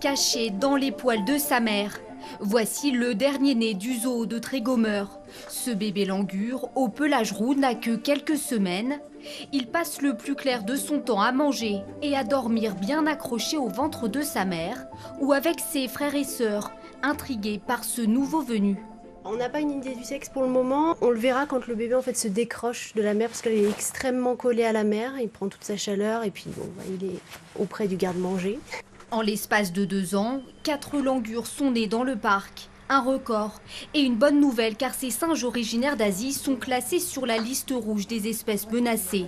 caché dans les poils de sa mère. Voici le dernier né du zoo de Trégomeur. Ce bébé langur, au pelage roux, n'a que quelques semaines. Il passe le plus clair de son temps à manger et à dormir bien accroché au ventre de sa mère ou avec ses frères et sœurs, intrigués par ce nouveau venu. On n'a pas une idée du sexe pour le moment. On le verra quand le bébé en fait se décroche de la mère parce qu'elle est extrêmement collée à la mère. Il prend toute sa chaleur et puis bon, il est auprès du garde-manger. En l'espace de 2 ans, 4 langurs sont nés dans le parc. Un record. Et une bonne nouvelle car ces singes originaires d'Asie sont classés sur la liste rouge des espèces menacées.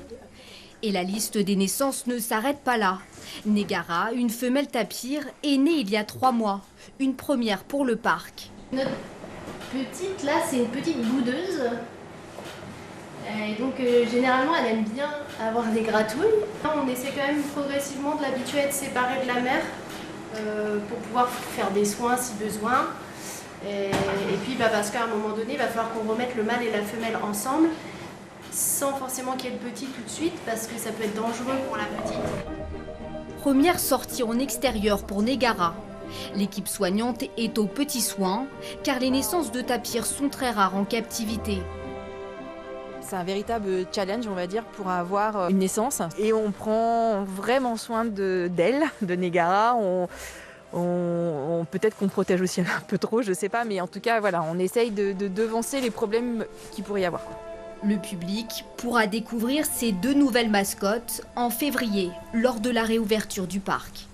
Et la liste des naissances ne s'arrête pas là. Négara, une femelle tapir, est née il y a 3 mois. Une première pour le parc. Notre petite là, c'est une petite boudeuse. Et donc généralement elle aime bien avoir des gratouilles. On essaie quand même progressivement de l'habituer à être séparée de la mère pour pouvoir faire des soins si besoin. Et puis parce qu'à un moment donné, il va falloir qu'on remette le mâle et la femelle ensemble sans forcément qu'il y ait le petit tout de suite parce que ça peut être dangereux pour la petite. Première sortie en extérieur pour Négara. L'équipe soignante est aux petits soins car les naissances de tapirs sont très rares en captivité. C'est un véritable challenge, on va dire, pour avoir une naissance. Et on prend vraiment soin d'elle, de Négara. Peut-être qu'on protège aussi un peu trop, je sais pas. Mais en tout cas, voilà, on essaye de devancer les problèmes qu'il pourrait y avoir. Le public pourra découvrir ces 2 nouvelles mascottes en février, lors de la réouverture du parc.